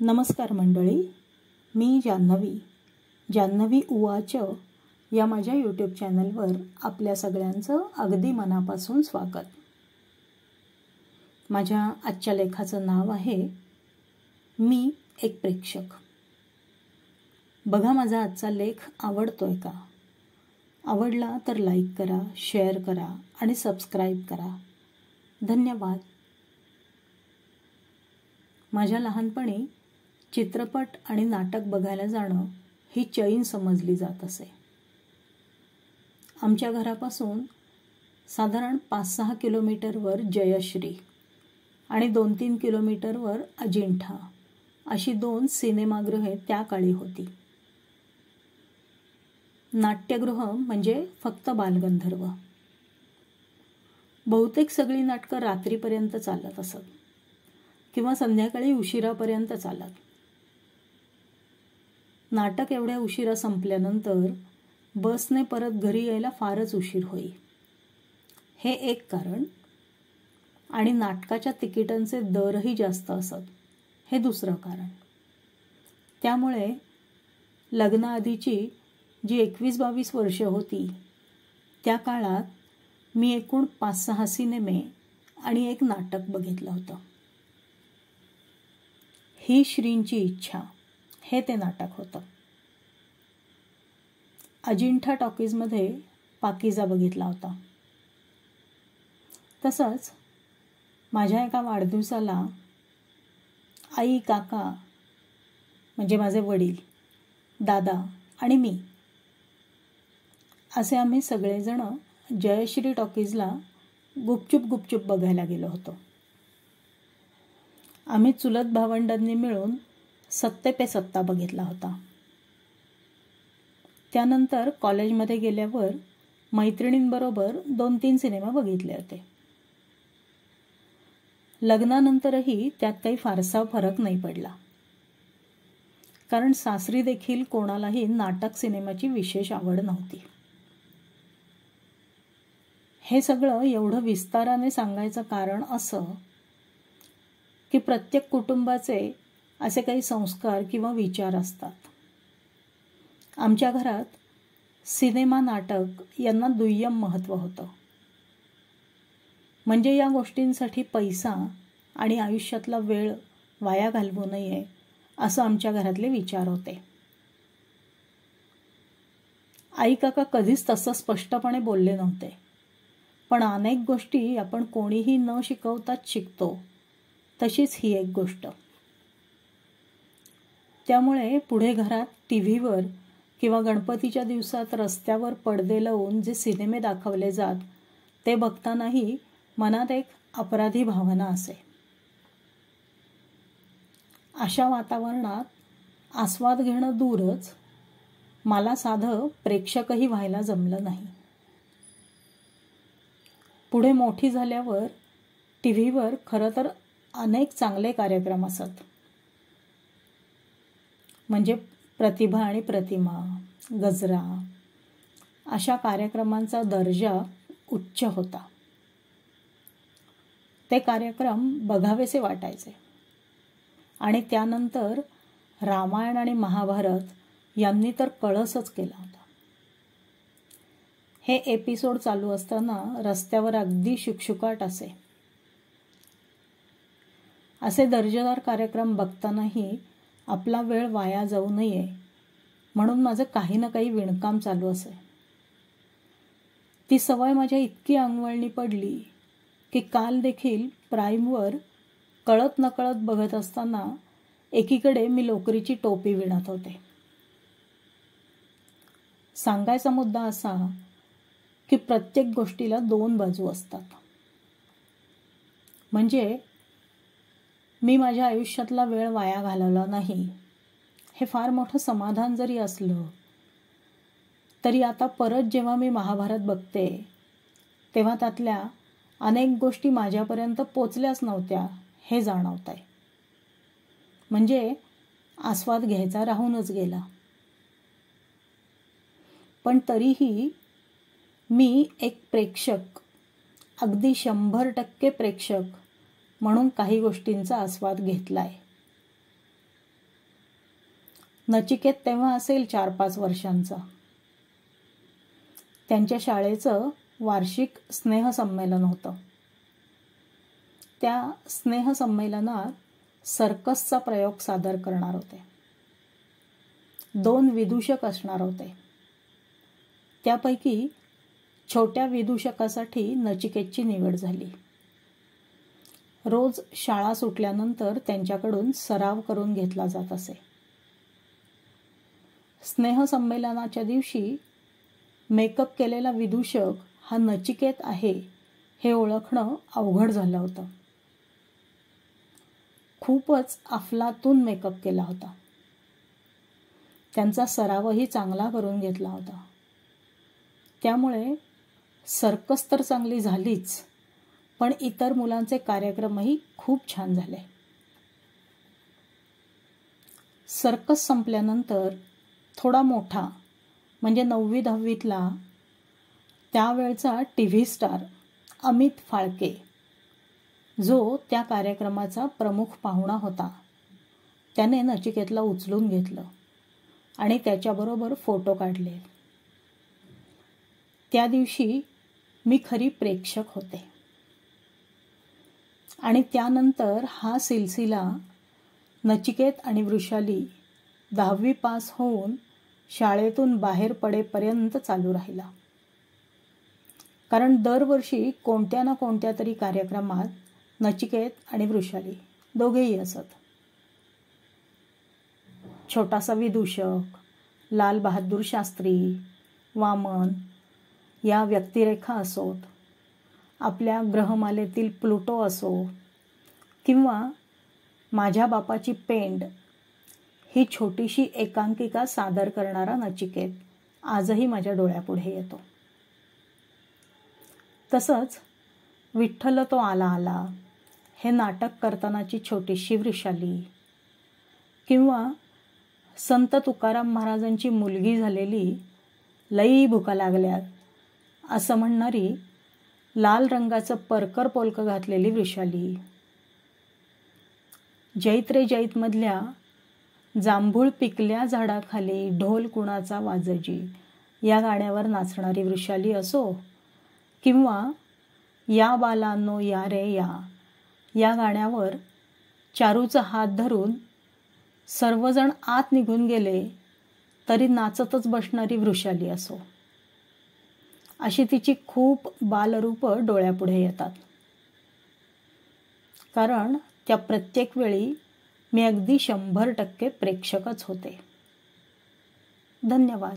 नमस्कार मंडळी, मी जान्हवी उवाच या माझ्या यूट्यूब चॅनलवर आपल्या सगळ्यांचं अगदी मनापासून स्वागत. माझ्या आजच्या लेखाचं नाव आहे मी एक प्रेक्षक. बघा, माझा आजचा लेख आवडतोय का? आवडला तर लाईक करा, शेअर करा आणि सबस्क्राईब करा. धन्यवाद. माझ्या लहानपणी चित्रपट आणि नाटक बघायला जाणं ही चैन समजली जात असे. आमच्या घरापासून साधारण 5-6 किलोमीटरवर जयश्री आणि 2-3 किलोमीटरवर अजिंठा अशी 2 सिनेमागृहे त्या काळी होती. नाट्यगृह म्हणजे फक्त बालगंधर्व. बहुतेक सगळी नाटकं रात्रीपर्यंत चालत असत किंवा संध्याकाळी उशिरापर्यंत चालत. नाटक एवढ्या उशिरा संपल्यानंतर बसने परत घरी यायला फारच उशीर होई. हे एक कारण. आणि नाटकाच्या तिकिटांचे दरही जास्त असत, हे दुसरं कारण. त्यामुळे लग्नाआधीची जी 21-22 वर्ष होती त्या काळात मी एकूण 5-6 सिनेमे आणि एक नाटक बघितलं होतं. ही श्रींची इच्छा हे ते नाटक होतं. अजिंठा टॉकीजमध्ये पाकीजा बघितला होता. तसंच माझ्या एका वाढदिवसाला आई, काका म्हणजे माझे वडील, दादा आणि मी असे आम्ही सगळेजण जयश्री टॉकीजला गुपचूप बघायला गेलो होतो. आम्ही चुलत भावंडांनी मिळून सत्ते पे सत्ता बघितला होता. त्यानंतर कॉलेजमध्ये गेल्यावर मैत्रिणींबरोबर 2-3 सिनेमा बघितले होते. लग्नानंतरही त्यात काही फारसा फरक नाही पडला, कारण सासरी देखील कोणालाही नाटक सिनेमाची विशेष आवड नव्हती. हे सगळं एवढं विस्ताराने सांगायचं कारण असं की प्रत्येक कुटुंबाचे असे काही संस्कार किंवा विचार असतात. आमच्या घरात सिनेमा, नाटक यांना दुय्यम महत्त्व होतं. म्हणजे या गोष्टींसाठी पैसा आणि आयुष्यातला वेळ वाया घालवू नये असं आमच्या घरातले विचार होते. आई काका कधीच तसं स्पष्टपणे बोलले नव्हते, पण अनेक गोष्टी आपण कोणीही न शिकवताच शिकतो, तशीच ही एक गोष्ट. त्यामुळे पुढे घरात टीव्हीवर किंवा गणपतीच्या दिवसात रस्त्यावर पडदे लावून जे सिनेमे दाखवले जात ते बघतानाही मनात एक अपराधी भावना असे. अशा वातावरणात आस्वाद घेणं दूरच, मला साधं प्रेक्षकही व्हायला जमलं नाही. पुढे मोठी झाल्यावर टीव्हीवर खरं तर अनेक चांगले कार्यक्रम असत. म्हणजे प्रतिभा आणि प्रतिमा, गजरा अशा कार्यक्रमांचा दर्जा उच्च होता. ते कार्यक्रम बघावेसे वाटायचे. आणि त्यानंतर रामायण आणि महाभारत यांनी तर कळसच केला होता. हे एपिसोड चालू असताना रस्त्यावर अगदी शुकशुकाट असे. असे दर्जेदार कार्यक्रम बघतानाही आपला वेळ वाया जाऊ नये म्हणून माझं काही ना काही विणकाम चालू असे. ती सवय माझ्या इतकी अंगवळणी पडली की काल देखील प्राईमवर कळत नकळत बघत असताना एकीकडे मी लोकरीची टोपी विणत होते. सांगायचा मुद्दा असा की प्रत्येक गोष्टीला 2 बाजू असतात. म्हणजे मी माझ्या आयुष्यातला वेळ वाया घालवला नाही हे फार मोठं समाधान जरी असलं तरी आता परत जेव्हा मी महाभारत बघते तेव्हा त्यातल्या अनेक गोष्टी माझ्यापर्यंत पोचल्याच नव्हत्या हे जाणवत आहे. म्हणजे आस्वाद घ्यायचा राहूनच गेला. पण तरीही मी एक प्रेक्षक, अगदी 100% प्रेक्षक म्हणून काही गोष्टींचा आस्वाद घेतलाय. नचिकेत तेव्हा असेल 4-5 वर्षांचा. त्यांच्या शाळेचं वार्षिक स्नेहसंमेलन होतं. त्या स्नेहसंमेलनात सर्कसचा प्रयोग सादर करणार होते. 2 विदूषक असणार होते. त्यापैकी छोट्या विदूषकासाठी नचिकेतची निवड झाली. रोज शाळा सुटल्यानंतर त्यांच्याकडून सराव करून घेतला जात असे. स्नेहसंमेलनाच्या दिवशी मेकअप केलेला विदूषक हा नचिकेत आहे हे ओळखणं अवघड झालं होतं. खूपच अफलातून मेकअप केला होता. त्यांचा सरावही चांगला करून घेतला होता. त्यामुळे सर्कस तर चांगली झालीच, पण इतर मुलांचे कार्यक्रमही खूप छान झाले. सर्कस संपल्यानंतर थोडा मोठा म्हणजे 9वी-10वीतला त्यावेळचा TV स्टार अमित फाळके, जो त्या कार्यक्रमाचा प्रमुख पाहुणा होता, त्याने नचिकेतला उचलून घेतलं आणि त्याच्याबरोबर फोटो काढले. त्या दिवशी मी खरी प्रेक्षक होते. आणि त्यानंतर हा सिलसिला नचिकेत आणि वृषाली 10वी पास होऊन शाळेतून बाहेर पडेपर्यंत चालू राहिला. कारण दरवर्षी कोणत्या ना कोणत्या तरी कार्यक्रमात नचिकेत आणि वृषाली दोघेही असत. छोटासा विदूषक, लाल बहादूर शास्त्री, वामन या व्यक्तिरेखा असोत, आपल्या ग्रहमालेतील प्लुटो असो किंवा माझ्या बापाची पेंड ही छोटीशी एकांकिका सादर करणारा नचिकेत आजही माझ्या डोळ्यापुढे येतो. तसंच विठ्ठल तो आला आला हे नाटक करतानाची छोटीशी वृषाली किंवा संत तुकाराम महाराजांची मुलगी झालेली लई भुका लागल्यात असं म्हणणारी लाल रंगाचं परकर पोलक घातलेली वृषाली, जैत रे जैतमधल्या जांभूळ पिकल्या झाडाखाली ढोल कुणाचा वाजजी या गाण्यावर नाचणारी वृषाली असो किंवा या बालांनो या रे या गाण्यावर चारूचा हात धरून सर्वजण आत निघून गेले तरी नाचतच बसणारी वृषाली असो, अशी तिची खूप बालरूपं डोळ्यापुढे येतात. कारण त्या प्रत्येक वेळी मी अगदी 100% प्रेक्षकच होते. धन्यवाद.